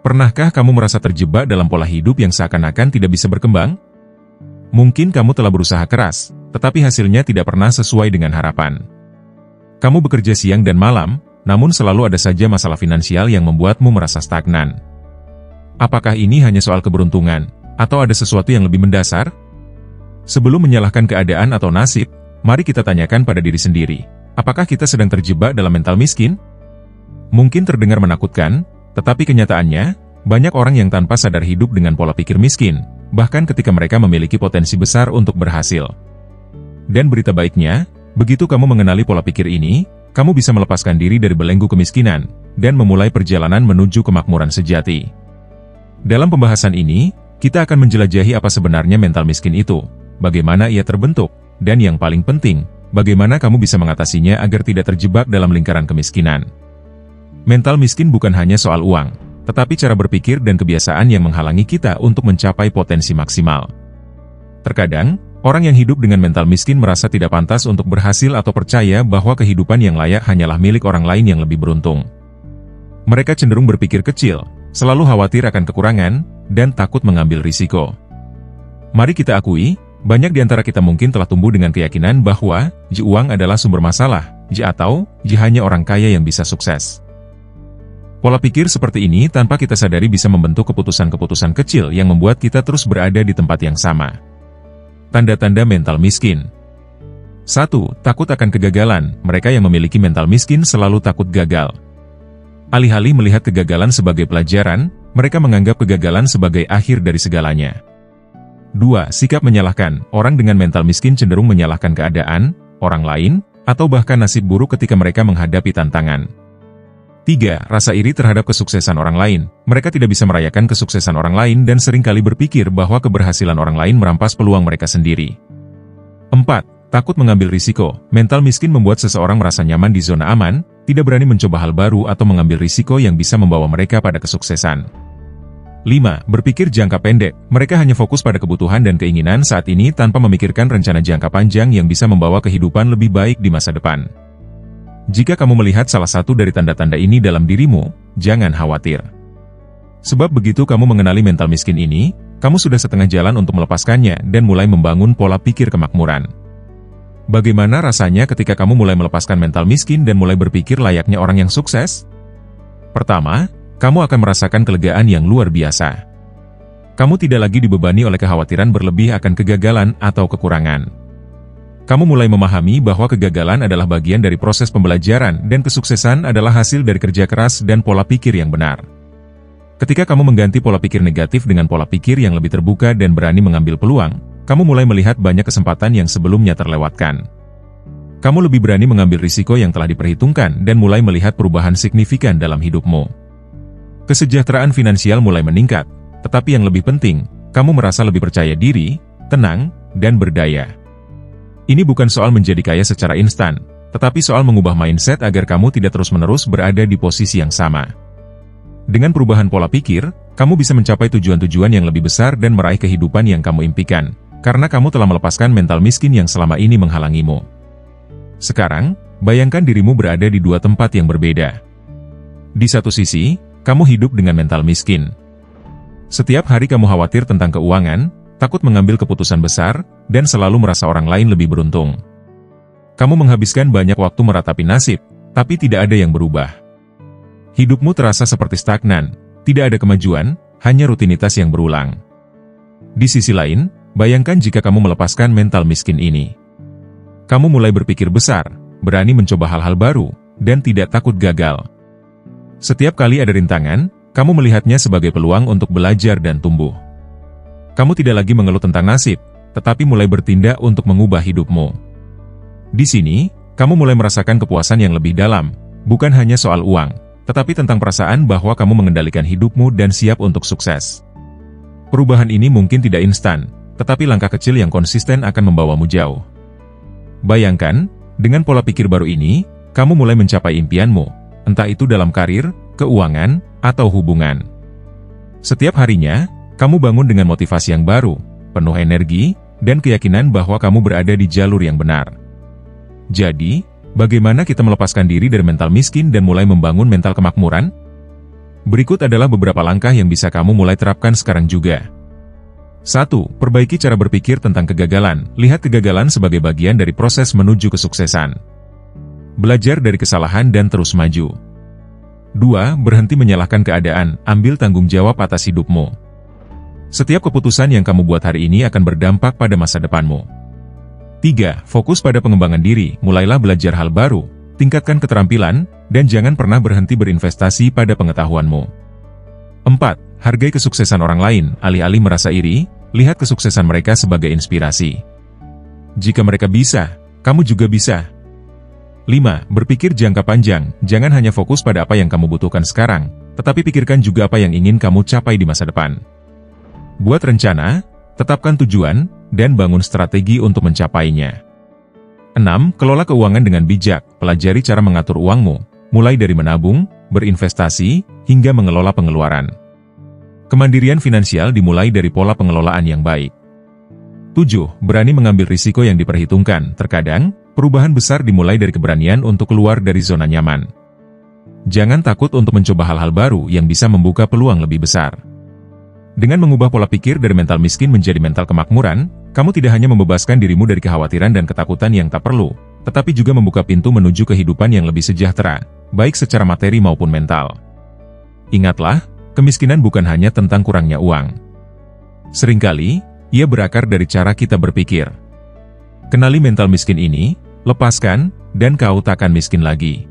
Pernahkah kamu merasa terjebak dalam pola hidup yang seakan-akan tidak bisa berkembang? Mungkin kamu telah berusaha keras, tetapi hasilnya tidak pernah sesuai dengan harapan. Kamu bekerja siang dan malam, namun selalu ada saja masalah finansial yang membuatmu merasa stagnan. Apakah ini hanya soal keberuntungan, atau ada sesuatu yang lebih mendasar? Sebelum menyalahkan keadaan atau nasib, mari kita tanyakan pada diri sendiri, apakah kita sedang terjebak dalam mental miskin? Mungkin terdengar menakutkan, tetapi kenyataannya, banyak orang yang tanpa sadar hidup dengan pola pikir miskin, bahkan ketika mereka memiliki potensi besar untuk berhasil. Dan berita baiknya, begitu kamu mengenali pola pikir ini, kamu bisa melepaskan diri dari belenggu kemiskinan, dan memulai perjalanan menuju kemakmuran sejati. Dalam pembahasan ini, kita akan menjelajahi apa sebenarnya mental miskin itu, bagaimana ia terbentuk, dan yang paling penting, bagaimana kamu bisa mengatasinya agar tidak terjebak dalam lingkaran kemiskinan. Mental miskin bukan hanya soal uang, tetapi cara berpikir dan kebiasaan yang menghalangi kita untuk mencapai potensi maksimal. Terkadang, orang yang hidup dengan mental miskin merasa tidak pantas untuk berhasil atau percaya bahwa kehidupan yang layak hanyalah milik orang lain yang lebih beruntung. Mereka cenderung berpikir kecil, selalu khawatir akan kekurangan, dan takut mengambil risiko. Mari kita akui, banyak di antara kita mungkin telah tumbuh dengan keyakinan bahwa uang adalah sumber masalah, atau hanya orang kaya yang bisa sukses. Pola pikir seperti ini tanpa kita sadari bisa membentuk keputusan-keputusan kecil yang membuat kita terus berada di tempat yang sama. Tanda-tanda mental miskin. 1. Takut akan kegagalan. Mereka yang memiliki mental miskin selalu takut gagal. Alih-alih melihat kegagalan sebagai pelajaran, mereka menganggap kegagalan sebagai akhir dari segalanya. 2. Sikap menyalahkan. Orang dengan mental miskin cenderung menyalahkan keadaan, orang lain, atau bahkan nasib buruk ketika mereka menghadapi tantangan. 3. Rasa iri terhadap kesuksesan orang lain. Mereka tidak bisa merayakan kesuksesan orang lain dan seringkali berpikir bahwa keberhasilan orang lain merampas peluang mereka sendiri. 4. Takut mengambil risiko. Mental miskin membuat seseorang merasa nyaman di zona aman, tidak berani mencoba hal baru atau mengambil risiko yang bisa membawa mereka pada kesuksesan. 5. Berpikir jangka pendek. Mereka hanya fokus pada kebutuhan dan keinginan saat ini tanpa memikirkan rencana jangka panjang yang bisa membawa kehidupan lebih baik di masa depan. Jika kamu melihat salah satu dari tanda-tanda ini dalam dirimu, jangan khawatir. Sebab begitu kamu mengenali mental miskin ini, kamu sudah setengah jalan untuk melepaskannya dan mulai membangun pola pikir kemakmuran. Bagaimana rasanya ketika kamu mulai melepaskan mental miskin dan mulai berpikir layaknya orang yang sukses? Pertama, kamu akan merasakan kelegaan yang luar biasa. Kamu tidak lagi dibebani oleh kekhawatiran berlebih akan kegagalan atau kekurangan. Kamu mulai memahami bahwa kegagalan adalah bagian dari proses pembelajaran dan kesuksesan adalah hasil dari kerja keras dan pola pikir yang benar. Ketika kamu mengganti pola pikir negatif dengan pola pikir yang lebih terbuka dan berani mengambil peluang, kamu mulai melihat banyak kesempatan yang sebelumnya terlewatkan. Kamu lebih berani mengambil risiko yang telah diperhitungkan dan mulai melihat perubahan signifikan dalam hidupmu. Kesejahteraan finansial mulai meningkat, tetapi yang lebih penting, kamu merasa lebih percaya diri, tenang, dan berdaya. Ini bukan soal menjadi kaya secara instan, tetapi soal mengubah mindset agar kamu tidak terus-menerus berada di posisi yang sama. Dengan perubahan pola pikir, kamu bisa mencapai tujuan-tujuan yang lebih besar dan meraih kehidupan yang kamu impikan, karena kamu telah melepaskan mental miskin yang selama ini menghalangimu. Sekarang, bayangkan dirimu berada di dua tempat yang berbeda. Di satu sisi, kamu hidup dengan mental miskin. Setiap hari kamu khawatir tentang keuangan, takut mengambil keputusan besar, dan selalu merasa orang lain lebih beruntung. Kamu menghabiskan banyak waktu meratapi nasib, tapi tidak ada yang berubah. Hidupmu terasa seperti stagnan, tidak ada kemajuan, hanya rutinitas yang berulang. Di sisi lain, bayangkan jika kamu melepaskan mental miskin ini. Kamu mulai berpikir besar, berani mencoba hal-hal baru, dan tidak takut gagal. Setiap kali ada rintangan, kamu melihatnya sebagai peluang untuk belajar dan tumbuh. Kamu tidak lagi mengeluh tentang nasib, tetapi mulai bertindak untuk mengubah hidupmu. Di sini, kamu mulai merasakan kepuasan yang lebih dalam, bukan hanya soal uang, tetapi tentang perasaan bahwa kamu mengendalikan hidupmu dan siap untuk sukses. Perubahan ini mungkin tidak instan, tetapi langkah kecil yang konsisten akan membawamu jauh. Bayangkan, dengan pola pikir baru ini, kamu mulai mencapai impianmu, entah itu dalam karir, keuangan, atau hubungan. Setiap harinya, kamu bangun dengan motivasi yang baru, penuh energi, dan keyakinan bahwa kamu berada di jalur yang benar. Jadi, bagaimana kita melepaskan diri dari mental miskin dan mulai membangun mental kemakmuran? Berikut adalah beberapa langkah yang bisa kamu mulai terapkan sekarang juga. 1. Perbaiki cara berpikir tentang kegagalan. Lihat kegagalan sebagai bagian dari proses menuju kesuksesan. Belajar dari kesalahan dan terus maju. 2. Berhenti menyalahkan keadaan. Ambil tanggung jawab atas hidupmu. Setiap keputusan yang kamu buat hari ini akan berdampak pada masa depanmu. 3. Fokus pada pengembangan diri. Mulailah belajar hal baru, tingkatkan keterampilan, dan jangan pernah berhenti berinvestasi pada pengetahuanmu. 4. Hargai kesuksesan orang lain. Alih-alih merasa iri, lihat kesuksesan mereka sebagai inspirasi. Jika mereka bisa, kamu juga bisa. 5. Berpikir jangka panjang. Jangan hanya fokus pada apa yang kamu butuhkan sekarang, tetapi pikirkan juga apa yang ingin kamu capai di masa depan. Buat rencana, tetapkan tujuan, dan bangun strategi untuk mencapainya. 6. Kelola keuangan dengan bijak. Pelajari cara mengatur uangmu, mulai dari menabung, berinvestasi, hingga mengelola pengeluaran. Kemandirian finansial dimulai dari pola pengelolaan yang baik. 7. Berani mengambil risiko yang diperhitungkan. Terkadang, perubahan besar dimulai dari keberanian untuk keluar dari zona nyaman. Jangan takut untuk mencoba hal-hal baru yang bisa membuka peluang lebih besar. Dengan mengubah pola pikir dari mental miskin menjadi mental kemakmuran, kamu tidak hanya membebaskan dirimu dari kekhawatiran dan ketakutan yang tak perlu, tetapi juga membuka pintu menuju kehidupan yang lebih sejahtera, baik secara materi maupun mental. Ingatlah, kemiskinan bukan hanya tentang kurangnya uang. Seringkali, ia berakar dari cara kita berpikir. Kenali mental miskin ini, lepaskan, dan kau takkan miskin lagi.